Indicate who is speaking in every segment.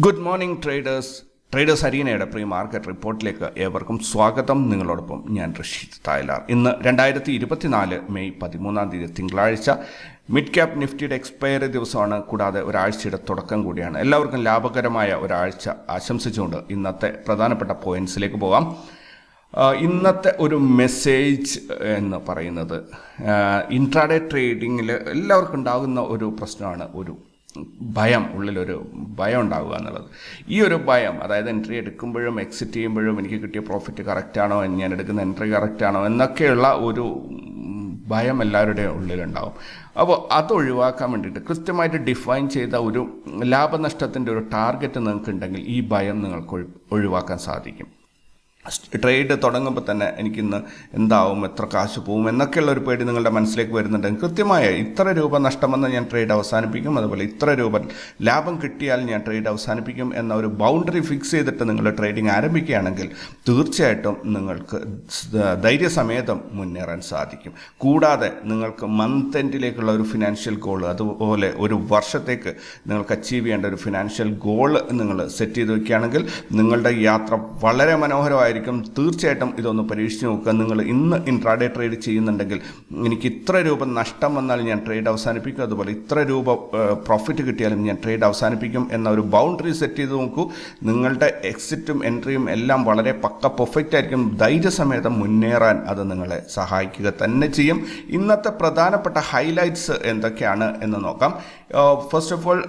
Speaker 1: Good morning traders അരീനയുടെ pre market റിപ്പോർട്ടിലേക്ക് ഏവർക്കും സ്വാഗതം. നിങ്ങളോടൊപ്പം ഞാൻ റഷീദ് തായ്ലാർ. ഇന്ന് 2024 മെയ് 13 തിങ്കളാഴ്ച. മിഡ് ക്യാപ് നിഫ്റ്റിയുടെ എക്സ്പയറി ദിവസമാണ്, കൂടാതെ ഒരാഴ്ചയുടെ തുടക്കം കൂടിയാണ്. എല്ലാവർക്കും ലാഭകരമായ ഒരാഴ്ച ആശംസിച്ചുകൊണ്ട് ഇന്നത്തെ പ്രധാനപ്പെട്ട പോയിന്റ്സിലേക്ക് പോകാം. ഇന്നത്തെ ഒരു മെസ്സേജ് എന്ന് പറയുന്നത്, ഇൻട്രാഡേ ട്രേഡിങ്ങിൽ എല്ലാവർക്കും ഉണ്ടാകുന്ന ഒരു പ്രശ്നമാണ് ഒരു ഭയം, ഉള്ളിലൊരു ഭയം ഉണ്ടാവുക എന്നുള്ളത്. ഈ ഒരു ഭയം, അതായത് എൻട്രി എടുക്കുമ്പോഴും എക്സിറ്റ് ചെയ്യുമ്പോഴും എനിക്ക് കിട്ടിയ പ്രോഫിറ്റ് കറക്റ്റാണോ, ഞാൻ എടുക്കുന്ന എൻട്രി കറക്റ്റാണോ എന്നൊക്കെയുള്ള ഒരു ഭയം എല്ലാവരുടെയും ഉള്ളിലുണ്ടാവും. അപ്പോൾ അത് ഒഴിവാക്കാൻ വേണ്ടിയിട്ട് കൃത്യമായിട്ട് ഡിഫൈൻ ചെയ്ത ഒരു ലാഭനഷ്ടത്തിൻ്റെ ഒരു ടാർഗറ്റ് നിങ്ങൾക്കുണ്ടെങ്കിൽ ഈ ഭയം നിങ്ങൾക്ക് ഒഴിവാക്കാൻ സാധിക്കും. ട്രേഡ് തുടങ്ങുമ്പോൾ തന്നെ എനിക്കിന്ന് എന്താവും, എത്ര കാശ് പോവും എന്നൊക്കെയുള്ള ഒരു പേടി നിങ്ങളുടെ മനസ്സിലേക്ക് വരുന്നുണ്ടെങ്കിൽ കൃത്യമായ ഇത്ര രൂപ നഷ്ടമെന്ന് ഞാൻ ട്രേഡ് അവസാനിപ്പിക്കും, അതുപോലെ ഇത്ര രൂപ ലാഭം കിട്ടിയാൽ ഞാൻ ട്രേഡ് അവസാനിപ്പിക്കും എന്ന ഒരു ബൗണ്ടറി ഫിക്സ് ചെയ്തിട്ട് നിങ്ങൾ ട്രേഡിംഗ് ആരംഭിക്കുകയാണെങ്കിൽ തീർച്ചയായിട്ടും നിങ്ങൾക്ക് ധൈര്യസമേതം മുന്നേറാൻ സാധിക്കും. കൂടാതെ നിങ്ങൾക്ക് മന്ത് എൻഡിലേക്കുള്ള ഒരു ഫിനാൻഷ്യൽ ഗോൾ, അതുപോലെ ഒരു വർഷത്തേക്ക് നിങ്ങൾക്ക് അച്ചീവ് ചെയ്യേണ്ട ഒരു ഫിനാൻഷ്യൽ ഗോൾ നിങ്ങൾ സെറ്റ് ചെയ്ത് വയ്ക്കുകയാണെങ്കിൽ നിങ്ങളുടെ യാത്ര വളരെ മനോഹരമായി. തീർച്ചയായിട്ടും ഇതൊന്ന് പരീക്ഷിച്ച് നോക്കുക. നിങ്ങൾ ഇന്ന് ഇൻട്രാഡേ ട്രേഡ് ചെയ്യുന്നുണ്ടെങ്കിൽ എനിക്ക് ഇത്ര രൂപ നഷ്ടം വന്നാൽ ഞാൻ ട്രേഡ് അവസാനിപ്പിക്കും, അതുപോലെ ഇത്ര രൂപ പ്രോഫിറ്റ് കിട്ടിയാലും ഞാൻ ട്രേഡ് അവസാനിപ്പിക്കും എന്ന ഒരു ബൗണ്ടറി സെറ്റ് ചെയ്ത് നോക്കൂ. നിങ്ങളുടെ എക്സിറ്റും എൻട്രിയും എല്ലാം വളരെ പക്ക പെർഫെക്റ്റ് ആയിരിക്കും. ധൈര്യസമേതം മുന്നേറാൻ അത് നിങ്ങളെ സഹായിക്കുക തന്നെ ചെയ്യും. ഇന്നത്തെ പ്രധാനപ്പെട്ട ഹൈലൈറ്റ്സ് എന്തൊക്കെയാണ് എന്ന് നോക്കാം. ഫസ്റ്റ് ഓഫ് ഓൾ,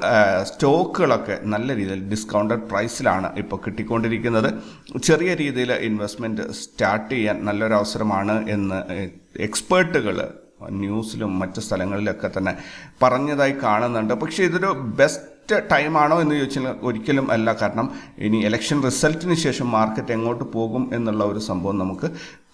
Speaker 1: സ്റ്റോക്കുകളൊക്കെ നല്ല രീതിയിൽ ഡിസ്കൗണ്ടഡ് പ്രൈസിലാണ് ഇപ്പോൾ കിട്ടിക്കൊണ്ടിരിക്കുന്നത്. ചെറിയ രീതിയിൽ ഇൻവെസ്റ്റ്മെൻറ്റ് സ്റ്റാർട്ട് ചെയ്യാൻ നല്ലൊരു അവസരമാണ് എന്ന് എക്സ്പേർട്ടുകൾ ന്യൂസിലും മറ്റ് സ്ഥലങ്ങളിലൊക്കെ തന്നെ പറഞ്ഞതായി കാണുന്നുണ്ട്. പക്ഷേ ഇതൊരു ബെസ്റ്റ് ടൈമാണോ എന്ന് ചോദിച്ചാൽ ഒരിക്കലും അല്ല. കാരണം ഇനി ഇലക്ഷൻ റിസൾട്ടിന് ശേഷം മാർക്കറ്റ് എങ്ങോട്ട് പോകും എന്നുള്ള ഒരു സംഭവം നമുക്ക്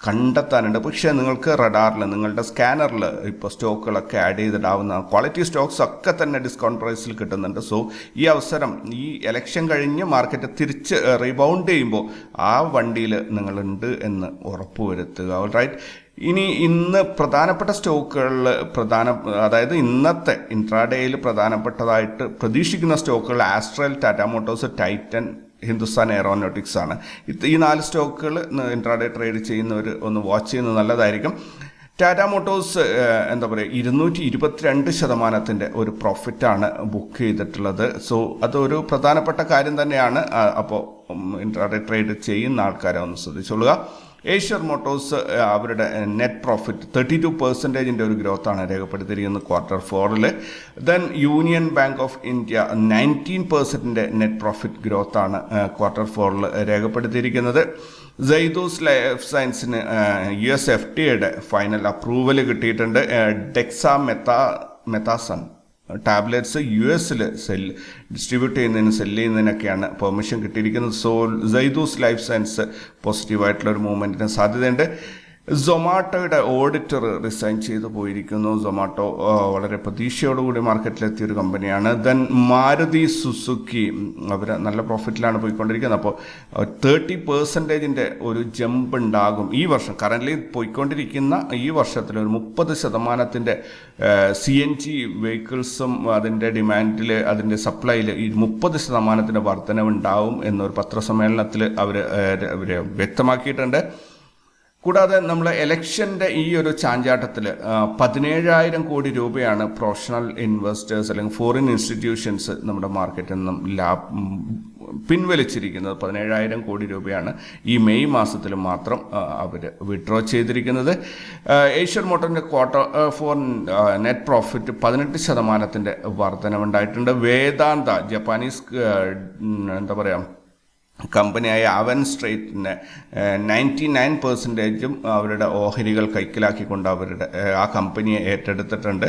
Speaker 1: കണ്ടെത്താനുണ്ട്. പക്ഷേ നിങ്ങൾക്ക് റഡാറിൽ, നിങ്ങളുടെ സ്കാനറിൽ ഇപ്പോൾ സ്റ്റോക്കുകളൊക്കെ ആഡ് ചെയ്തിടാവുന്ന ക്വാളിറ്റി സ്റ്റോക്സ് ഒക്കെ തന്നെ ഡിസ്കൗണ്ട് പ്രൈസിൽ കിട്ടുന്നുണ്ട്. സോ ഈ അവസരം, ഈ ഇലക്ഷൻ കഴിഞ്ഞ് മാർക്കറ്റ് തിരിച്ച് റീബൗണ്ട് ചെയ്യുമ്പോൾ ആ വണ്ടിയിൽ നിങ്ങളുണ്ട് എന്ന് ഉറപ്പുവരുത്തുക. ഓൾറൈറ്റ്. ഇന്ന് പ്രധാനപ്പെട്ട സ്റ്റോക്കുകളിൽ അതായത് ഇന്നത്തെ ഇൻട്രാഡേയിൽ പ്രധാനപ്പെട്ടതായിട്ട് പ്രതീക്ഷിക്കുന്ന സ്റ്റോക്കുകൾ astral, Tata Motors, Titan, Hindustan aeronautics ആണ്. ഈ 4 സ്റ്റോക്കുകൾ ഇൻട്രാഡേ ട്രേഡ് ചെയ്യുന്നവർ ഒന്ന് വാച്ച് ചെയ്യുന്നത് നല്ലതായിരിക്കും. ടാറ്റ മോട്ടോഴ്സ് 222% ഒരു പ്രോഫിറ്റാണ് ബുക്ക് ചെയ്തിട്ടുള്ളത്. സോ അതൊരു പ്രധാനപ്പെട്ട കാര്യം തന്നെയാണ്. അപ്പോൾ ഇൻട്രാഡേ ട്രേഡ് ചെയ്യുന്ന ആൾക്കാരെ ഒന്ന് ശ്രദ്ധിച്ചോളുക. ഏഷ്യർ മോട്ടോഴ്സ് അവരുടെ നെറ്റ് പ്രോഫിറ്റ് 32% ഒരു ഗ്രോത്താണ് രേഖപ്പെടുത്തിയിരിക്കുന്നത് Q4. Then Union Bank of India 19% net profit ഗ്രോത്താണ് Q4 രേഖപ്പെടുത്തിയിരിക്കുന്നത്. സൈദൂസ് ലൈഫ് സയൻസിന് US FDAയുടെ ഫൈനൽ അപ്രൂവൽ കിട്ടിയിട്ടുണ്ട്. മെത്താസൺ ടാബ്ലറ്റ്സ് US ഡിസ്ട്രിബ്യൂട്ട് ചെയ്യുന്നതിന്, സെല്ല് ചെയ്യുന്നതിനൊക്കെയാണ് പെർമിഷൻ കിട്ടിയിരിക്കുന്നത്. സോ സൈദൂസ് ലൈഫ് സയൻസ് പോസിറ്റീവായിട്ടുള്ളൊരു മൂവ്മെൻറ്റിന് സാധ്യതയുണ്ട്. സൊമാറ്റോയുടെ ഓഡിറ്റർ റിസൈൻ ചെയ്തു പോയിരിക്കുന്നു. സൊമാറ്റോ വളരെ പ്രതീക്ഷയോടുകൂടി മാർക്കറ്റിലെത്തിയ ഒരു കമ്പനിയാണ്. ദെൻ മാരുതി സുസുക്കി അവർ നല്ല പ്രോഫിറ്റിലാണ് പോയിക്കൊണ്ടിരിക്കുന്നത്. അപ്പോൾ 30% ഒരു ജമ്പ് ഉണ്ടാകും ഈ വർഷം. കറൻ്റ്ലി പോയിക്കൊണ്ടിരിക്കുന്ന ഈ വർഷത്തിൽ ഒരു 30% CNG വെഹിക്കിൾസും അതിൻ്റെ ഡിമാൻഡിൽ, അതിൻ്റെ സപ്ലൈയിൽ ഈ 30% വർധനവുണ്ടാവും എന്നൊരു പത്രസമ്മേളനത്തിൽ അവർ വ്യക്തമാക്കിയിട്ടുണ്ട്. കൂടാതെ നമ്മൾ ഇലക്ഷൻ്റെ ഈ ഒരു ചാഞ്ചാട്ടത്തിൽ 17,000 കോടി രൂപയാണ് പ്രൊഫഷണൽ ഇൻവെസ്റ്റേഴ്സ് അല്ലെങ്കിൽ ഫോറിൻ ഇൻസ്റ്റിറ്റ്യൂഷൻസ് നമ്മുടെ മാർക്കറ്റിൽ നിന്നും പിൻവലിച്ചിരിക്കുന്നത്. 17,000 കോടി രൂപയാണ് ഈ മെയ് മാസത്തിൽ മാത്രം അവർ വിഡ്രോ ചെയ്തിരിക്കുന്നത്. ഏഷ്യർ മോട്ടോറിൻ്റെ Q4 നെറ്റ് പ്രോഫിറ്റ് 18% വർധനവുണ്ടായിട്ടുണ്ട്. വേദാന്ത, ജപ്പാനീസ് കമ്പനിയായ അവൻ സ്ട്രേറ്റിന് 99% അവരുടെ ഓഹരികൾ കൈക്കലാക്കിക്കൊണ്ട് ആ കമ്പനിയെ ഏറ്റെടുത്തിട്ടുണ്ട്.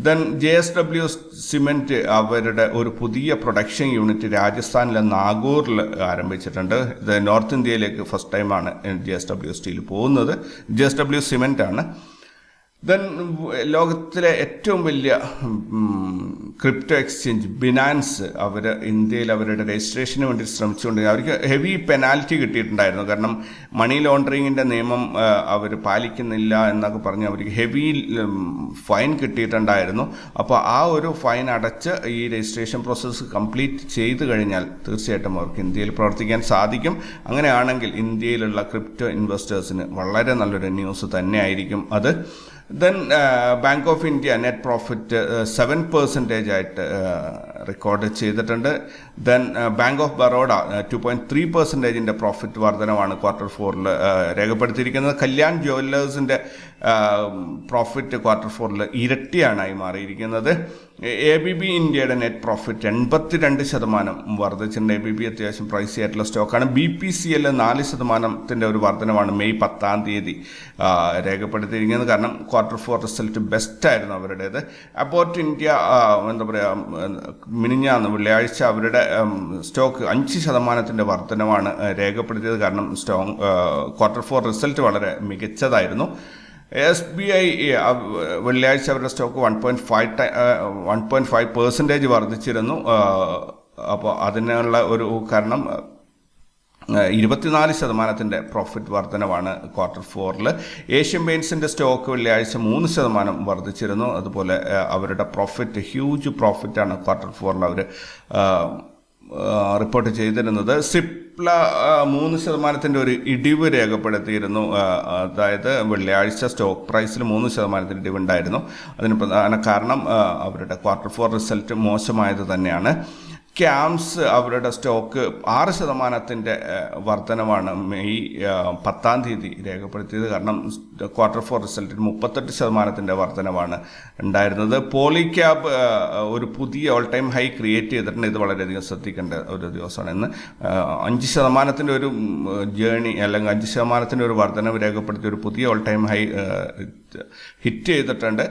Speaker 1: ദെൻ JSW സിമെൻറ്റ് അവരുടെ ഒരു പുതിയ പ്രൊഡക്ഷൻ യൂണിറ്റ് രാജസ്ഥാനിലെ നാഗൂറിൽ ആരംഭിച്ചിട്ടുണ്ട്. ഇത് നോർത്ത് ഇന്ത്യയിലേക്ക് ഫസ്റ്റ് ടൈമാണ് JSW സ്റ്റീൽ പോകുന്നത്. JSW സിമെൻ്റ് ആണ്. ദെൻ ലോകത്തിലെ ഏറ്റവും വലിയ ക്രിപ്റ്റോ എക്സ്ചേഞ്ച് ബിനാൻസ് അവർ ഇന്ത്യയിൽ അവരുടെ രജിസ്ട്രേഷന് വേണ്ടി ശ്രമിച്ചുകൊണ്ട് അവർക്ക് ഹെവി പെനാൽറ്റി കിട്ടിയിട്ടുണ്ടായിരുന്നു. കാരണം മണി ലോണ്ടറിങ്ങിൻ്റെ നിയമം അവർ പാലിക്കുന്നില്ല എന്നൊക്കെ പറഞ്ഞ് അവർക്ക് ഹെവി ഫൈൻ കിട്ടിയിട്ടുണ്ടായിരുന്നു. അപ്പോൾ ആ ഒരു ഫൈൻ അടച്ച് ഈ രജിസ്ട്രേഷൻ പ്രോസസ്സ് കംപ്ലീറ്റ് ചെയ്ത് കഴിഞ്ഞാൽ തീർച്ചയായിട്ടും അവർക്ക് ഇന്ത്യയിൽ പ്രവർത്തിക്കാൻ സാധിക്കും. അങ്ങനെയാണെങ്കിൽ ഇന്ത്യയിലുള്ള ക്രിപ്റ്റോ ഇൻവെസ്റ്റേഴ്സിന് വളരെ നല്ലൊരു ന്യൂസ് തന്നെയായിരിക്കും അത്. Then Bank of India net profit 7% ആയിട്ട് റെക്കോർഡ് ചെയ്തിട്ടുണ്ട്. Then Bank of Baroda 2.3% profit വർധനമാണ് Q4 രേഖപ്പെടുത്തിയിരിക്കുന്നത്. കല്യാൺ ജുവല്ലേഴ്സിൻ്റെ പ്രോഫിറ്റ് Q4 ഇരട്ടിയാണായി മാറിയിരിക്കുന്നത്. ABB ഇന്ത്യയുടെ നെറ്റ് പ്രോഫിറ്റ് 82% വർദ്ധിച്ചിട്ടുണ്ട്. ABB അത്യാവശ്യം പ്രൈസി ആയിട്ടുള്ള സ്റ്റോക്കാണ്. BPCL 4% ഒരു വർധനമാണ് മെയ് 10 രേഖപ്പെടുത്തിയിരിക്കുന്നത്. കാരണം Q4 റിസൾട്ട് ബെസ്റ്റായിരുന്നു അവരുടേത്. അബോട്ട് ഇന്ത്യ എന്താ പറയുക, മിനിഞ്ഞാന്ന് വെള്ളിയാഴ്ച അവരുടെ സ്റ്റോക്ക് 5% വർധനമാണ് രേഖപ്പെടുത്തിയത്. കാരണം Q4 റിസൾട്ട് വളരെ മികച്ചതായിരുന്നു. SBI വെള്ളിയാഴ്ച അവരുടെ സ്റ്റോക്ക് 1.5% വർദ്ധിച്ചിരുന്നു. അപ്പോൾ അതിനുള്ള ഒരു കാരണം 24% പ്രോഫിറ്റ് വർധനവാണ് Q4. ഏഷ്യൻ പെയിൻസിൻ്റെ സ്റ്റോക്ക് വെള്ളിയാഴ്ച 3% വർദ്ധിച്ചിരുന്നു. അതുപോലെ അവരുടെ പ്രോഫിറ്റ് ഹ്യൂജ് പ്രോഫിറ്റാണ് Q4 അവർ റിപ്പോർട്ട് ചെയ്തിരുന്നത്. സിപ്ല 3% ഒരു ഇടിവ് രേഖപ്പെടുത്തിയിരുന്നു. അതായത് വെള്ളിയാഴ്ച സ്റ്റോക്ക് പ്രൈസിൽ 3% ഇടിവുണ്ടായിരുന്നു. അതിന് പ്രധാന കാരണം അവരുടെ Q4 റിസൾട്ട് മോശമായത് തന്നെയാണ്. ക്യാംസ് അവരുടെ സ്റ്റോക്ക് 6% വർധനവാണ് മെയ് 10 രേഖപ്പെടുത്തിയത്. കാരണം Q4 റിസൾട്ടിൽ 38% വർധനവാണ് ഉണ്ടായിരുന്നത്. പോളിക്യാബ് ഒരു പുതിയ ഓൾ ടൈം ഹൈ ക്രിയേറ്റ് ചെയ്തിട്ടുണ്ട്. ഇത് വളരെയധികം ശ്രദ്ധിക്കേണ്ട ഒരു ദിവസമാണ് ഇന്ന്. 5% ഒരു ജേണി അല്ലെങ്കിൽ 5% ഒരു വർധനവ് രേഖപ്പെടുത്തിയ ഒരു പുതിയ ഓൾ ടൈം ഹൈ ഹിറ്റ് ചെയ്തിട്ടുണ്ട്.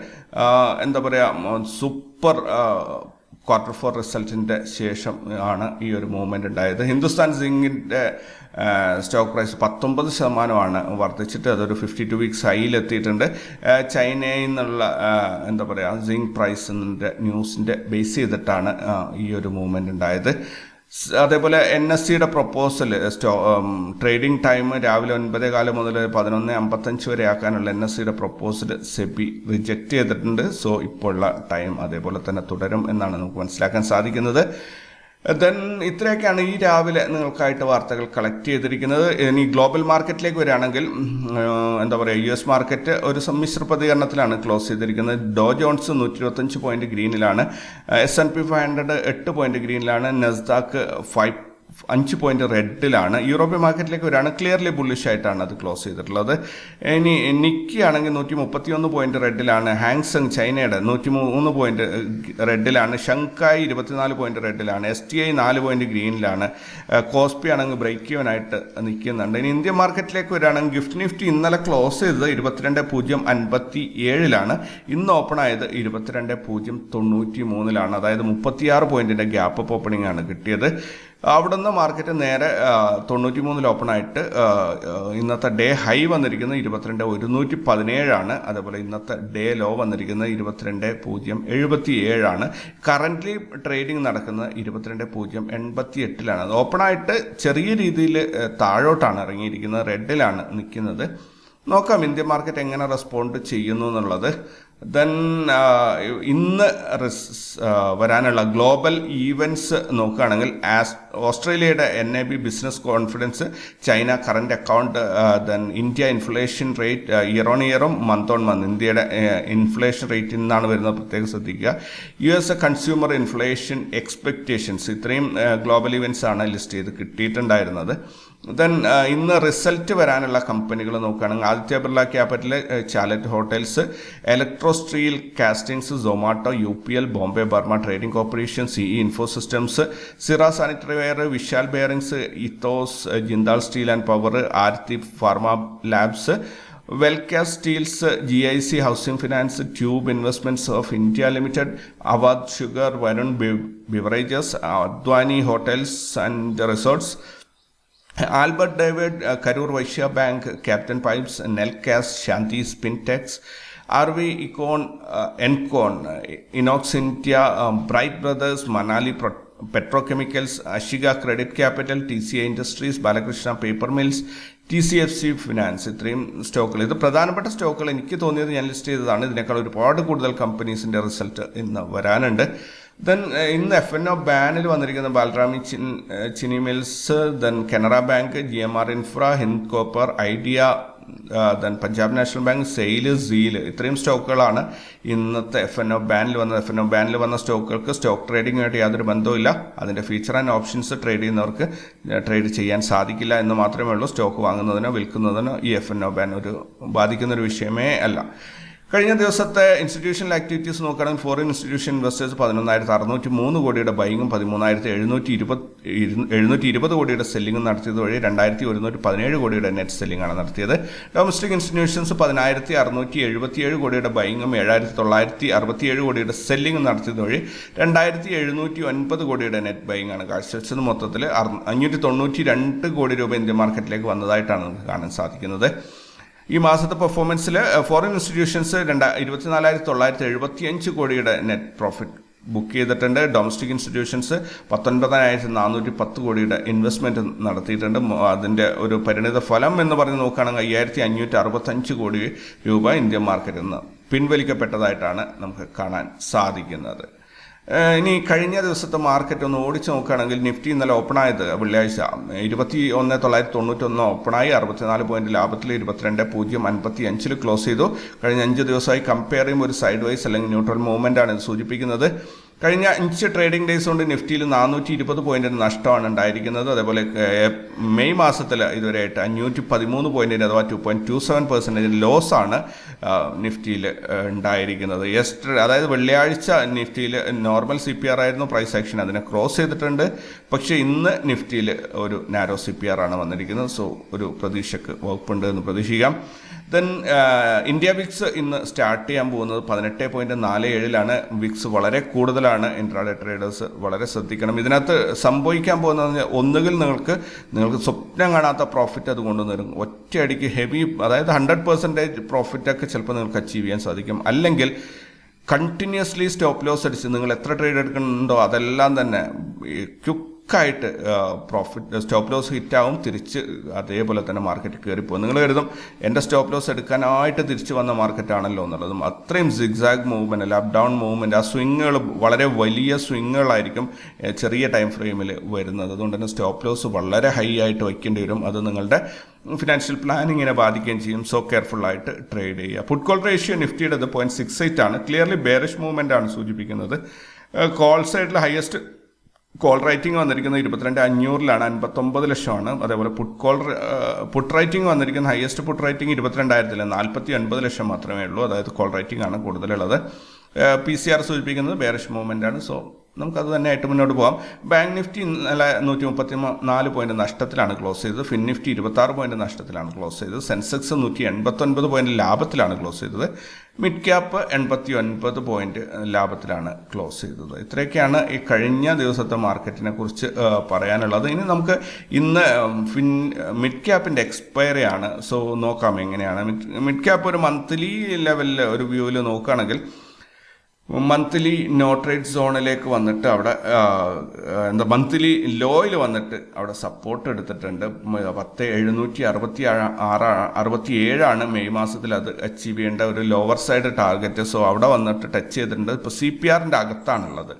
Speaker 1: എന്താ പറയുക, സൂപ്പർ Q4 റിസൾട്ടിൻ്റെ ശേഷം ആണ് ഈ ഒരു മൂവ്മെൻ്റ് ഉണ്ടായത്. ഹിന്ദുസ്ഥാൻ സിങ്കിൻ്റെ സ്റ്റോക്ക് പ്രൈസ് 19% വർദ്ധിച്ചിട്ട് അതൊരു 52 വീക്സ് ഹൈയിലെത്തിയിട്ടുണ്ട്. ചൈനയിൽ നിന്നുള്ള എന്താ പറയുക സിങ്ക് പ്രൈസിൻ്റെ ന്യൂസിൻ്റെ ബേസ് ചെയ്തിട്ടാണ് ഈ ഒരു മൂവ്മെൻ്റ് ഉണ്ടായത്. അതേപോലെ NSEയുടെ പ്രൊപ്പോസൽ ട്രേഡിംഗ് ടൈം രാവിലെ 9:15 മുതൽ 11:55 വരെ ആക്കാനുള്ള NSEയുടെ പ്രൊപ്പോസൽ സെബി റിജക്റ്റ് ചെയ്തിട്ടുണ്ട്. സോ ഇപ്പോഴുള്ള ടൈം അതേപോലെ തന്നെ തുടരും എന്നാണ് നമുക്ക് മനസ്സിലാക്കാൻ സാധിക്കുന്നത്. ദെൻ ഇത്രയൊക്കെയാണ് ഈ രാവിലെ നിങ്ങൾക്കായിട്ട് വാർത്തകൾ കളക്ട് ചെയ്തിരിക്കുന്നത്. ഇനി ഗ്ലോബൽ മാർക്കറ്റിലേക്ക് വരികയാണെങ്കിൽ എന്താ പറയുക, US മാർക്കറ്റ് ഒരു സമ്മിശ്ര പ്രതികരണത്തിലാണ് ക്ലോസ് ചെയ്തിരിക്കുന്നത്. ഡോ ജോൺസ് 125 പോയിന്റ് ഗ്രീനിലാണ്. S&P 500 8 പോയിന്റ് ഗ്രീനിലാണ്. നെസ്ഡാക്ക് 5 പോയിന്റ് റെഡിലാണ്. യൂറോപ്യൻ മാർക്കറ്റിലേക്ക് വരികയാണ്, ക്ലിയർലി ബുള്ളിഷ് ആയിട്ടാണ് അത് ക്ലോസ് ചെയ്തിട്ടുള്ളത്. ഇനി നിക്കി ആണെങ്കിൽ 131 പോയിന്റ് റെഡിലാണ്. ഹാങ്സങ് ചൈനയുടെ 103 പോയിന്റ് റെഡിലാണ്. ഷങ്കായ് 24 പോയിന്റ് റെഡിലാണ്. STI 4 പോയിന്റ് ഗ്രീനിലാണ്. കോസ്പി ആണെങ്കിൽ ബ്രേക്ക് ഈവൻ ആയിട്ട് നിൽക്കുന്നുണ്ട്. ഇനി ഇന്ത്യൻ മാർക്കറ്റിലേക്ക് വരികയാണെങ്കിൽ ഗിഫ്റ്റ് നിഫ്റ്റി ഇന്നലെ ക്ലോസ് ചെയ്തത് 22,057 ഇന്ന് ഓപ്പൺ ആയത് 22,093. അതായത് 36 പോയിന്റിന്റെ ഗ്യാപ്പ് അപ്പ് ഓപ്പണിംഗ് ആണ് കിട്ടിയത്. അവിടുന്ന് മാർക്കറ്റ് നേരെ 93 ഓപ്പണായിട്ട് ഇന്നത്തെ ഡേ ഹൈ വന്നിരിക്കുന്നത് 22,117. അതേപോലെ ഇന്നത്തെ ഡേ ലോ വന്നിരിക്കുന്നത് 22,077. കറൻ്റ്ലി ട്രേഡിംഗ് നടക്കുന്നത് 22,088. അത് ഓപ്പണായിട്ട് ചെറിയ രീതിയിൽ താഴോട്ടാണ് ഇറങ്ങിയിരിക്കുന്നത്, റെഡിലാണ് നിൽക്കുന്നത്. നോക്കാം ഇന്ത്യൻ മാർക്കറ്റ് എങ്ങനെ റെസ്പോണ്ട് ചെയ്യുന്നു എന്നുള്ളത്. ദെൻ ഇന്ന് വരാനുള്ള ഗ്ലോബൽ ഈവൻറ്റ്സ് നോക്കുകയാണെങ്കിൽ ഓസ്ട്രേലിയയുടെ NAB business confidence, China current account, then India inflation rate year on ഇയറും മന്ത് ഓൺ മന്ത്. ഇന്ത്യയുടെ ഇൻഫ്ലേഷൻ റേറ്റിൽ നിന്നാണ് വരുന്നത്, പ്രത്യേകം ശ്രദ്ധിക്കുക. US കൺസ്യൂമർ ഇൻഫ്ലേഷൻ എക്സ്പെക്റ്റേഷൻസ്, ഇത്രയും ഗ്ലോബൽ ഈവൻറ്റ്സ് ആണ് ലിസ്റ്റ് ചെയ്ത് കിട്ടിയിട്ടുണ്ടായിരുന്നത്. ദെൻ ഇന്ന് റിസൾട്ട് വരാനുള്ള കമ്പനികൾ നോക്കുകയാണെങ്കിൽ Aditya Birla capital, Chalet hotels, Electrosteel castings, Zomato, UPL, Bombay Burmah trading corporation, CE info systems, Cera sanitary ware, Vishal bearings, Ethos, Jindal steel and power, Aarathi pharma labs, Welcast steels, GIC housing finance, tube investments of India limited, Awadh sugar, Varun beverages, Advani hotels and resorts, Albert David, Karur Vysya bank, captain pipes, Nelcast, Shanti spintex, RV Econ, Encon, Inox India, Bright Brothers, Manali Petrochemicals, Ashiga Credit Capital, TCI Industries, Balakrishna Paper Mills, TCFC finance. ഇത്രയും സ്റ്റോക്കുകൾ, ഇത് പ്രധാനപ്പെട്ട സ്റ്റോക്കുകൾ എനിക്ക് തോന്നിയത് ഞാൻ list ചെയ്തതാണ്. ഇതിനേക്കാൾ ഒരുപാട് കൂടുതൽ കമ്പനീസിൻ്റെ റിസൾട്ട് ഇന്ന് വരാനുണ്ട്. ദെൻ ഇന്ന് FNO ബാനിൽ വന്നിരിക്കുന്ന ബാലറാമി Chini mills, then Canara bank, GMR infra, Hind copper, Idea, then Punjab national bank, SAIL, സീല്, ഇത്രയും സ്റ്റോക്കുകളാണ് ഇന്നത്തെ FNO ബാനിൽ വന്നത്. FNO ബാനിൽ വന്ന സ്റ്റോക്കുകൾക്ക് സ്റ്റോക്ക് ട്രേഡിങ്ങുമായിട്ട് യാതൊരു ബന്ധവുമില്ല. അതിൻ്റെ ഫീച്ചർ ആൻഡ് ഓപ്ഷൻസ് ട്രേഡ് ചെയ്യുന്നവർക്ക് ട്രേഡ് ചെയ്യാൻ സാധിക്കില്ല എന്ന് മാത്രമേ ഉള്ളൂ. സ്റ്റോക്ക് വാങ്ങുന്നതിനോ വിൽക്കുന്നതിനോ ഈ FNO ബാൻ ബാധിക്കുന്നൊരു വിഷയമേ അല്ല. കഴിഞ്ഞ ദിവസത്തെ ഇൻസ്റ്റിറ്റ്യൂഷണൽ ആക്ടിവിറ്റീസ് നോക്കുകയാണെങ്കിൽ ഫോറിൻ ഇൻസ്റ്റിറ്റ്യൂഷൻ ഇൻവെസ്റ്റേഴ്സ് 11,603 കോടിയുടെ ബൈങ്ങും 13,720 കോടിയുടെ സെല്ലിങ്ങും നടത്തിയത് വഴി 2,117 കോടിയുടെ നെറ്റ് സെല്ലിംഗ് ആണ് നടത്തിയത്. ഡൊമസ്റ്റിക് ഇൻസ്റ്റിറ്റ്യൂഷൻസ് 10,677 കോടിയുടെ ബൈങ്ങും 7,967 കോടിയുടെ സെല്ലിങ്ങും നടത്തിയത് വഴി 2,709 കോടിയുടെ നെറ്റ് ബൈങ് ആണ് കാഴ്ചവെച്ചത്. മൊത്തത്തിൽ 592 കോടി രൂപ ഇന്ത്യൻ മാർക്കറ്റിലേക്ക് വന്നതായിട്ടാണ് നമുക്ക് കാണാൻ സാധിക്കുന്നത്. ഈ മാസത്തെ പെർഫോമൻസിൽ ഫോറിൻ ഇൻസ്റ്റിറ്റ്യൂഷൻസ് 24,975 കോടിയുടെ നെറ്റ് പ്രോഫിറ്റ് ബുക്ക് ചെയ്തിട്ടുണ്ട്. ഡൊമസ്റ്റിക് ഇൻസ്റ്റിറ്റ്യൂഷൻസ് 19,410 കോടിയുടെ ഇൻവെസ്റ്റ്മെൻറ്റ് നടത്തിയിട്ടുണ്ട്. അതിൻ്റെ ഒരു പരിണിത ഫലം എന്ന് പറഞ്ഞ് നോക്കുകയാണെങ്കിൽ 5,565 കോടി രൂപ ഇന്ത്യൻ മാർക്കറ്റിൽ നിന്ന് പിൻവലിക്കപ്പെട്ടതായിട്ടാണ് നമുക്ക് കാണാൻ സാധിക്കുന്നത്. ഇനി കഴിഞ്ഞ ദിവസത്തെ മാർക്കറ്റ് ഒന്ന് ഓടിച്ച് നോക്കുകയാണെങ്കിൽ നിഫ്റ്റി ഇന്നലെ ഓപ്പണായത് വെള്ളിയാഴ്ച 21,991 ഓപ്പണായി 64 പോയിന്റ് ലാഭത്തിൽ 22,055 ക്ലോസ് ചെയ്തു. കഴിഞ്ഞ 5 ദിവസമായി കമ്പയർ ചെയ്യുമ്പോൾ ഒരു സൈഡ് വൈസ് അല്ലെങ്കിൽ ന്യൂട്രൽ മൂവ്മെൻ്റ് ആണ് ഇത് സൂചിപ്പിക്കുന്നത്. കഴിഞ്ഞ 5 ട്രേഡിംഗ് ഡേയ്സ് കൊണ്ട് നിഫ്റ്റിയിൽ 420 പോയിന്റിന് നഷ്ടമാണ് ഉണ്ടായിരിക്കുന്നത്. അതേപോലെ മെയ് മാസത്തിൽ ഇതുവരെയായിട്ട് 513 പോയിന്റിന് അഥവാ 2.27% ലോസാണ് നിഫ്റ്റിയിൽ ഉണ്ടായിരിക്കുന്നത്. അതായത് വെള്ളിയാഴ്ച നിഫ്റ്റിയിൽ നോർമൽ CPR ആയിരുന്നു പ്രൈസ് ആക്ഷൻ, അതിനെ ക്രോസ് ചെയ്തിട്ടുണ്ട്. പക്ഷേ ഇന്ന് നിഫ്റ്റിയിൽ ഒരു നാരോ CPR ആണ് വന്നിരിക്കുന്നത്. സോ ഒരു പ്രതീക്ഷയ്ക്ക് വകുപ്പുണ്ട് എന്ന് പ്രതീക്ഷിക്കാം. ദെൻ ഇന്ത്യ വിക്സ് ഇന്ന് സ്റ്റാർട്ട് ചെയ്യാൻ പോകുന്നത് 18.47 വിക്സ് വളരെ കൂടുതലാണ്. ഇൻട്രാഡേ ട്രേഡേഴ്സ് വളരെ ശ്രദ്ധിക്കണം. ഇതിനകത്ത് സംഭവിക്കാൻ പോകുന്നത് ഒന്നുകിൽ നിങ്ങൾക്ക് സ്വപ്നം കാണാത്ത പ്രോഫിറ്റ് അത് കൊണ്ടുവരും. ഒറ്റയടിക്ക് ഹെവി, അതായത് 100% പ്രോഫിറ്റൊക്കെ ചിലപ്പോൾ നിങ്ങൾക്ക് അച്ചീവ് ചെയ്യാൻ സാധിക്കും. അല്ലെങ്കിൽ കണ്ടിന്യൂസ്ലി സ്റ്റോപ്പ് ലോസ് അടിച്ച് നിങ്ങൾ എത്ര ട്രേഡ് എടുക്കുന്നുണ്ടോ അതെല്ലാം തന്നെ ക്വിക്കായിട്ട് പ്രോഫിറ്റ് സ്റ്റോപ്പ് ലോസ് ഹിറ്റാവും, തിരിച്ച് അതേപോലെ തന്നെ മാർക്കറ്റ് കയറിപ്പോകും. നിങ്ങൾ കരുതും എൻ്റെ സ്റ്റോപ്പ് ലോസ് എടുക്കാനായിട്ട് തിരിച്ച് വന്ന മാർക്കറ്റാണല്ലോ എന്നുള്ളതും. അത്രയും സിഗ്സാഗ് മൂവ്മെൻറ്റ് അല്ല, അപ്പ് ഡൗൺ മൂവ്മെൻറ്റ്, ആ സ്വിങ്ങുകൾ വളരെ വലിയ സ്വിങ്ങുകളായിരിക്കും ചെറിയ ടൈം ഫ്രെയിമിൽ വരുന്നത്. അതുകൊണ്ട് തന്നെ സ്റ്റോപ്പ് ലോസ് വളരെ ഹൈ ആയിട്ട് വയ്ക്കേണ്ടി വരും. അത് നിങ്ങളുടെ ഫിനാൻഷ്യൽ പ്ലാനിങ്ങിനെ ബാധിക്കുകയും ചെയ്യും. സോ കെയർഫുള്ളായിട്ട് ട്രേഡ് ചെയ്യുക. പുട്ട് കോൾ റേഷ്യോ നിഫ്റ്റിയുടേത് 0.68 ആണ്. ക്ലിയർലി ബെയറിഷ് മൂവ്മെൻ്റ് ആണ് സൂചിപ്പിക്കുന്നത്. കോൾ സൈഡിൽ ഹയസ്റ്റ് കോൾ റേറ്റിംഗ് വന്നിരിക്കുന്നത് 22,500 59 ലക്ഷമാണ്. അതേപോലെ പുട്ട് റേറ്റിംഗ് വന്നിരിക്കുന്ന ഹയസ്റ്റ് പുട്ട് റേറ്റിംഗ് 22,000 49 ലക്ഷം മാത്രമേ ഉള്ളൂ. അതായത് കോൾ റേറ്റിംഗ് ആണ് കൂടുതലുള്ളത്. PCR സൂചിപ്പിക്കുന്നത് ബെയറിഷ് മൂവ്മെൻ്റ് ആണ്. സോ നമുക്കത് തന്നെ ആയിട്ട് മുന്നോട്ട് പോകാം. ബാങ്ക് നിഫ്റ്റി ഇന്നലെ 134 പോയിന്റ് നഷ്ടത്തിലാണ് ക്ലോസ് ചെയ്തത്. ഫിൻ നിഫ്റ്റി 26 പോയിന്റ് നഷ്ടത്തിലാണ് ക്ലോസ് ചെയ്തത്. സെൻസെക്സ് 189 പോയിന്റ് ലാഭത്തിലാണ് ക്ലോസ് ചെയ്തത്. മിഡ് ക്യാപ്പ് 89 പോയിന്റ് ലാഭത്തിലാണ് ക്ലോസ് ചെയ്തത്. ഇത്രയൊക്കെയാണ് ഈ കഴിഞ്ഞ ദിവസത്തെ മാർക്കറ്റിനെ കുറിച്ച് പറയാനുള്ളത്. ഇനി നമുക്ക് ഇന്ന് മിഡ് ക്യാപ്പിൻ്റെ എക്സ്പയറി ആണ്. സോ നോക്കാം എങ്ങനെയാണ്. മിഡ് ക്യാപ്പ് ഒരു മന്ത്ലി ലെവലിൽ ഒരു വ്യൂവിൽ നോക്കുകയാണെങ്കിൽ മന്ത്ലി നോ ട്രേഡ് സോണിലേക്ക് വന്നിട്ട് അവിടെ മന്ത്ലി ലോയിൽ വന്നിട്ട് അവിടെ സപ്പോർട്ട് എടുത്തിട്ടുണ്ട്. 10,767 മെയ് മാസത്തിൽ അത് അച്ചീവ് ചെയ്യേണ്ട ഒരു ലോവർ സൈഡ് ടാർഗറ്റ്. സോ അവിടെ വന്നിട്ട് ടച്ച് ചെയ്തിട്ടുണ്ട്. ഇപ്പോൾ CPRൻ്റെ അകത്താണുള്ളത്.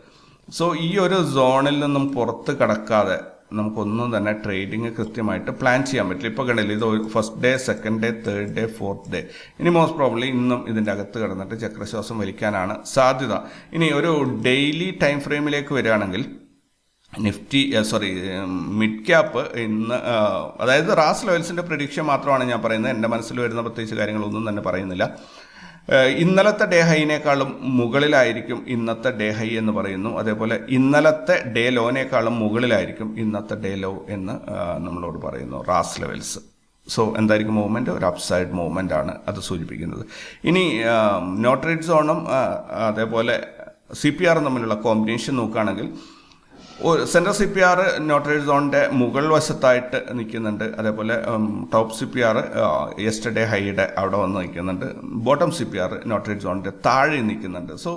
Speaker 1: സോ ഈ ഒരു സോണിൽ നിന്നും പുറത്ത് കടക്കാതെ നമുക്കൊന്നും തന്നെ ട്രേഡിങ് കൃത്യമായിട്ട് പ്ലാൻ ചെയ്യാൻ പറ്റില്ല. ഇപ്പോൾ കണ്ടില്ല, ഇത് first day, second day, third day, fourth day. ഇനി മോസ്റ്റ് പ്രോബ്ലി ഇന്നും ഇതിൻ്റെ അകത്ത് കിടന്നിട്ട് ചക്രശ്വാസം വലിക്കാനാണ് സാധ്യത. ഇനി ഒരു ഡെയിലി ടൈം ഫ്രെയിമിലേക്ക് വരികയാണെങ്കിൽ മിഡ് ക്യാപ്പ് ഇന്ന്, അതായത് റാസ് ലെവൽസിൻ്റെ പ്രഡിക്ഷൻ മാത്രമാണ് ഞാൻ പറയുന്നത്. എൻ്റെ മനസ്സിൽ വരുന്ന പ്രത്യേകിച്ച് കാര്യങ്ങളൊന്നും തന്നെ പറയുന്നില്ല. ഇന്നലത്തെ ഡേ ഹൈനേക്കാളും മുകളിലായിരിക്കും ഇന്നത്തെ ഡേ ഹൈ എന്ന് പറയുന്നു. അതേപോലെ ഇന്നലത്തെ ഡേ ലോനേക്കാളും മുകളിലായിരിക്കും ഇന്നത്തെ ഡേ ലോ എന്ന് നമ്മളോട് പറയുന്നു റാസ് ലെവൽസ്. സോ എന്തായിരിക്കും മൂവ്മെൻറ്റ്? ഒരു അപ്സൈഡ് മൂവ്മെൻ്റ് ആണ് അത് സൂചിപ്പിക്കുന്നത്. ഇനി നോ ട്രേഡ് സോണും അതേപോലെ CPR തമ്മിലുള്ള കോമ്പിനേഷൻ നോക്കുകയാണെങ്കിൽ സെൻട്രൽ സി പി ആർ നോട്ടറേജ് സോണിൻ്റെ മുകൾ വശത്തായിട്ട് നിൽക്കുന്നുണ്ട്. അതേപോലെ top C P R yesterday ഹൈയുടെ അവിടെ വന്ന് നിൽക്കുന്നുണ്ട്. ബോട്ടം സി പി ആർ നോട്ടറേജ് സോണിൻ്റെ താഴെ നിൽക്കുന്നുണ്ട്. സോ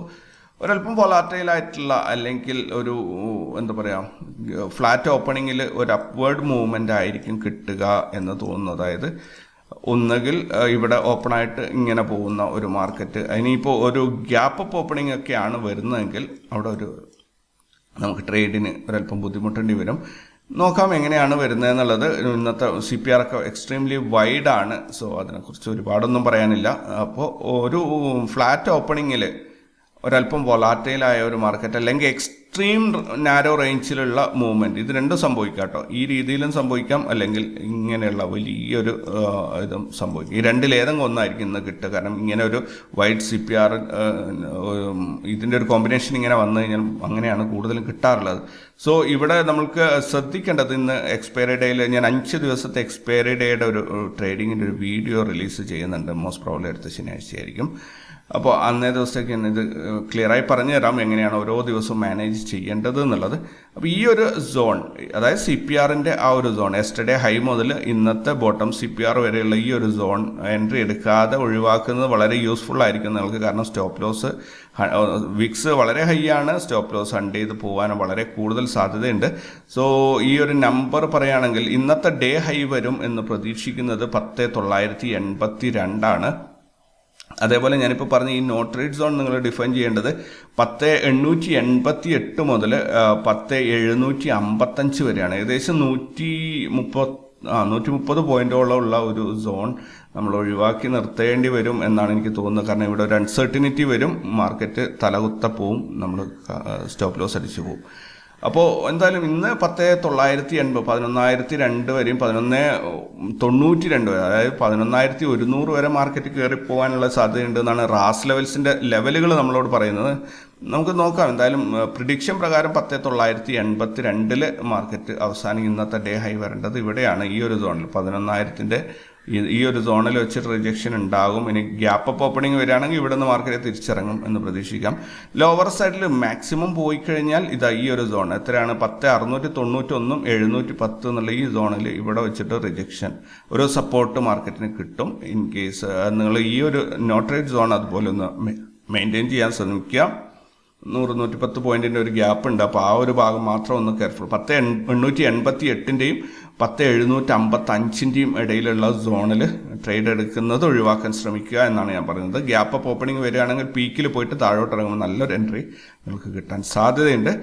Speaker 1: ഒരല്പം വോളാറ്റൈലായിട്ടുള്ള അല്ലെങ്കിൽ ഒരു എന്താ പറയുക ഫ്ലാറ്റ് ഓപ്പണിങ്ങിൽ ഒരു അപ്വേർഡ് മൂവ്മെൻ്റ് ആയിരിക്കും കിട്ടുക എന്ന് തോന്നുന്നു. അതായത് ഒന്നുകിൽ ഇവിടെ ഓപ്പണായിട്ട് ഇങ്ങനെ പോകുന്ന ഒരു മാർക്കറ്റ്, ഇനിയിപ്പോൾ ഒരു ഗ്യാപ്പ് അപ്പ് ഓപ്പണിംഗ് ഒക്കെയാണ് വരുന്നതെങ്കിൽ അവിടെ ഒരു നമുക്ക് ട്രേഡിന് ഒരല്പം ബുദ്ധിമുട്ടേണ്ടി വരും. നോക്കാം എങ്ങനെയാണ് വരുന്നതെന്നുള്ളത്. ഇന്നത്തെ സി പി ആർ ഒക്കെ എക്സ്ട്രീംലി വൈഡാണ്. സോ അതിനെക്കുറിച്ച് ഒരുപാടൊന്നും പറയാനില്ല. അപ്പോൾ ഒരു ഫ്ലാറ്റ് ഓപ്പണിങ്ങിൽ ഒരല്പം വൊളാറ്റൈലായ ഒരു മാർക്കറ്റ് അല്ലെങ്കിൽ എക്സ്ട്രീം നാരോ റേഞ്ചിലുള്ള മൂവ്മെൻറ്റ്, ഇത് രണ്ടും സംഭവിക്കാം കേട്ടോ. ഈ രീതിയിലും സംഭവിക്കാം, അല്ലെങ്കിൽ ഇങ്ങനെയുള്ള വലിയൊരു ഇതും സംഭവിക്കും. ഈ രണ്ടിലേതെങ്കിലും ഒന്നായിരിക്കും ഇന്ന് കിട്ടുക. കാരണം ഇങ്ങനെ ഒരു വൈഡ് സി പി ആർ ഇതിൻ്റെ ഒരു കോമ്പിനേഷൻ ഇങ്ങനെ വന്നു കഴിഞ്ഞാൽ അങ്ങനെയാണ് കൂടുതലും കിട്ടാറുള്ളത്. സോ ഇവിടെ നമ്മൾക്ക് ശ്രദ്ധിക്കേണ്ടത്, ഇന്ന് എക്സ്പയറി ഡേയിൽ ഞാൻ 5 ദിവസത്തെ എക്സ്പയറി ഡേയുടെ ഒരു ട്രേഡിങ്ങിൻ്റെ ഒരു വീഡിയോ റിലീസ് ചെയ്യുന്നുണ്ട്. മോസ്റ്റ് പ്രോബ്ലി അടുത്ത ശനിയാഴ്ചയായിരിക്കും. അപ്പോൾ അന്നേ ദിവസത്തേക്ക് ഞാൻ ഇത് ക്ലിയറായി പറഞ്ഞു തരാം എങ്ങനെയാണ് ഓരോ ദിവസവും മാനേജ് ചെയ്യേണ്ടത് എന്നുള്ളത്. അപ്പോൾ ഈ ഒരു സോൺ, അതായത് സി പി ആറിൻ്റെ ആ ഒരു സോൺ, യെസ്റ്റർഡേ ഹൈ മുതൽ ഇന്നത്തെ ബോട്ടം സി പി ആർ വരെയുള്ള ഈ ഒരു സോൺ എൻട്രി എടുക്കാതെ ഒഴിവാക്കുന്നത് വളരെ യൂസ്ഫുൾ ആയിരിക്കും നിങ്ങൾക്ക്. കാരണം സ്റ്റോപ്പ് ലോസ് വിക്സ് വളരെ ഹൈ ആണ്, സ്റ്റോപ്പ് ലോസ് ഹണ്ട് ചെയ്ത് പോകാൻ വളരെ കൂടുതൽ സാധ്യതയുണ്ട്. സോ ഈ ഒരു നമ്പർ പറയുകയാണെങ്കിൽ ഇന്നത്തെ ഡേ ഹൈ വരും എന്ന് പ്രതീക്ഷിക്കുന്നത് 10,982 ആണ്. അതേപോലെ ഞാനിപ്പോൾ പറഞ്ഞ ഈ നോട്ടറേജ് സോൺ നിങ്ങൾ ഡിഫൈൻ ചെയ്യേണ്ടത് 10,888 മുതൽ 10,755 വരെയാണ്. ഏകദേശം 130 പോയിന്റോളം ഉള്ള ഒരു സോൺ നമ്മൾ ഒഴിവാക്കി നിർത്തേണ്ടി വരും എന്നാണ് എനിക്ക് തോന്നുന്നത്. കാരണം ഇവിടെ ഒരു അൺസർട്ടിനിറ്റി വരും, മാർക്കറ്റ് തലകുത്ത പോവും, നമ്മൾ സ്റ്റോപ്പ് ലോസ് അടിച്ചു പോവും. അപ്പോൾ എന്തായാലും ഇന്ന് 10,980 11,002 വരെയും 11,92 വരെ, അതായത് 11,100 വരെ മാർക്കറ്റ് കയറി പോകാനുള്ള സാധ്യതയുണ്ട് എന്നാണ് റാസ് ലെവൽസിൻ്റെ ലെവലുകൾ നമ്മളോട് പറയുന്നത്. നമുക്ക് നോക്കാം. എന്തായാലും പ്രിഡിക്ഷൻ പ്രകാരം 10,982 മാർക്കറ്റ് അവസാനം ഇന്നത്തെ ഡേ ഹൈ വരേണ്ടത് ഇവിടെയാണ്, ഈ ഒരു സോണിൽ 11,000-ൻ്റെ ഈ ഒരു സോണിൽ വെച്ചിട്ട് റിജക്ഷൻ ഉണ്ടാകും. ഇനി ഗ്യാപ്പ് അപ്പ് ഓപ്പണിംഗ് വരികയാണെങ്കിൽ ഇവിടെ നിന്ന് മാർക്കറ്റ് തിരിച്ചിറങ്ങും എന്ന് പ്രതീക്ഷിക്കാം. ലോവർ സൈഡിൽ മാക്സിമം പോയി കഴിഞ്ഞാൽ ഇതാ ഈ ഒരു സോൺ എത്രയാണ്, 10,691 710 എന്നുള്ള ഈ സോണിൽ ഇവിടെ വെച്ചിട്ട് റിജക്ഷൻ ഒരു സപ്പോർട്ട് മാർക്കറ്റിന് കിട്ടും. ഇൻ കേസ് നിങ്ങൾ ഈ ഒരു നോട്ടറേജ് സോൺ അതുപോലെ ഒന്ന് മെയിൻറ്റെയിൻ ചെയ്യാൻ ശ്രമിക്കുക. 100-110 പോയിന്റിൻ്റെ ഒരു ഗ്യാപ്പ് ഉണ്ട്. അപ്പോൾ ആ ഒരു ഭാഗം മാത്രം ഒന്ന് കെയർഫുൾ. 10,888-ൻ്റെയും 10,755-ൻ്റെയും ഇടയിലുള്ള സോണിൽ ട്രേഡ് എടുക്കുന്നത് ഒഴിവാക്കാൻ ശ്രമിക്കുക എന്നാണ് ഞാൻ പറയുന്നത്. ഗ്യാപ്പ് അപ്പ് ഓപ്പണിംഗ് വരികയാണെങ്കിൽ പീക്കിൽ പോയിട്ട് താഴോട്ട് ഇറങ്ങുമ്പോൾ നല്ലൊരു എൻട്രി നമുക്ക് കിട്ടാൻ സാധ്യതയുണ്ട്.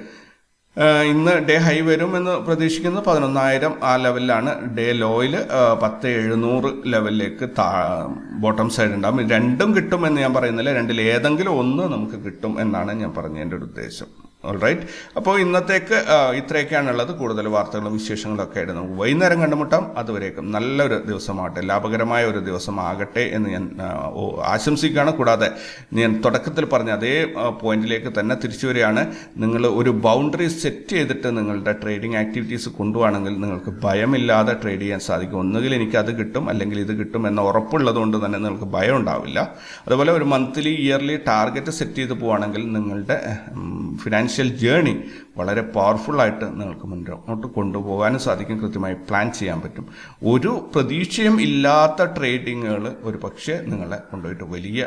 Speaker 1: ഇന്ന് ഡേ ഹൈ വരും എന്ന് പ്രതീക്ഷിക്കുന്നത് 11,000 ആ ലെവലിലാണ്. ഡേ ലോയിൽ 10,700 ലെവലിലേക്ക് ബോട്ടം സൈഡ് ഉണ്ടാകും. രണ്ടും കിട്ടുമെന്ന് ഞാൻ പറയുന്നില്ല, രണ്ടിൽ ഏതെങ്കിലും ഒന്ന് നമുക്ക് കിട്ടും എന്നാണ് ഞാൻ പറഞ്ഞതിൻ്റെ ഒരു ഉദ്ദേശം. ഓൾറൈറ്റ്, അപ്പോൾ ഇന്നത്തേക്ക് ഇത്രയൊക്കെയാണുള്ളത്. കൂടുതൽ വാർത്തകളും വിശേഷങ്ങളൊക്കെ ആയിട്ട് നമുക്ക് വൈകുന്നേരം കണ്ടുമുട്ടാം. അതുവരേക്കും നല്ലൊരു ദിവസമാകട്ടെ, ലാഭകരമായ ഒരു ദിവസമാകട്ടെ എന്ന് ഞാൻ ആശംസിക്കുകയാണ്. കൂടാതെ ഞാൻ തുടക്കത്തിൽ പറഞ്ഞ അതേ പോയിന്റിലേക്ക് തന്നെ തിരിച്ചു വരികയാണ്. നിങ്ങൾ ഒരു ബൗണ്ടറി സെറ്റ് ചെയ്തിട്ട് നിങ്ങളുടെ ട്രേഡിംഗ് ആക്ടിവിറ്റീസ് കൊണ്ടുപോകണമെങ്കിൽ നിങ്ങൾക്ക് ഭയമില്ലാതെ ട്രേഡ് ചെയ്യാൻ സാധിക്കും. ഒന്നുകിൽ എനിക്കത് കിട്ടും അല്ലെങ്കിൽ ഇത് കിട്ടും എന്ന ഉറപ്പുള്ളത് കൊണ്ട് തന്നെ നിങ്ങൾക്ക് ഭയം ഉണ്ടാവില്ല. അതുപോലെ ഒരു മന്ത്ലി ഇയർലി ടാർഗറ്റ് സെറ്റ് ചെയ്ത് പോവുകയാണെങ്കിൽ നിങ്ങളുടെ ഫിനാൻഷ്യൽ ജേണി വളരെ പവർഫുള്ളായിട്ട് നിങ്ങൾക്ക് മുന്നോട്ട് കൊണ്ടുപോകാനും സാധിക്കും. കൃത്യമായി പ്ലാൻ ചെയ്യാൻ പറ്റും. ഒരു പ്രതീക്ഷയും ഇല്ലാത്ത ട്രേഡിങ്ങുകൾ ഒരു പക്ഷേ നിങ്ങളെ കൊണ്ടുപോയിട്ട് വലിയ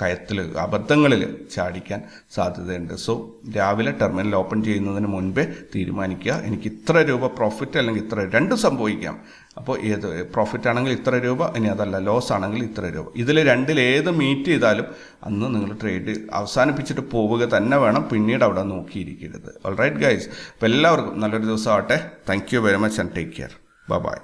Speaker 1: കയത്തിൽ അബദ്ധങ്ങളിൽ ചാടിക്കാൻ സാധ്യതയുണ്ട്. സോ രാവിലെ ടെർമിനൽ ഓപ്പൺ ചെയ്യുന്നതിന് മുൻപേ തീരുമാനിക്കുക, എനിക്ക് ഇത്ര രൂപ പ്രോഫിറ്റ് അല്ലെങ്കിൽ ഇത്ര രണ്ടും സംഭവിക്കാം. അപ്പോൾ ഏത് പ്രോഫിറ്റ് ആണെങ്കിൽ ഇത്ര രൂപ, ഇനി അതല്ല ലോസ് ആണെങ്കിൽ ഇത്ര രൂപ, ഇതിൽ രണ്ടിൽ ഏത് മീറ്റ് ചെയ്താലും അന്ന് നിങ്ങൾ ട്രേഡ് അവസാനിപ്പിച്ചിട്ട് പോവുക തന്നെ വേണം, പിന്നീട് അവിടെ നോക്കിയിരിക്കരുത്. ഓൾറൈറ്റ് ഗൈസ്, അപ്പോൾ എല്ലാവർക്കും നല്ലൊരു ദിവസമാവട്ടെ. Thank you very much and take care. By.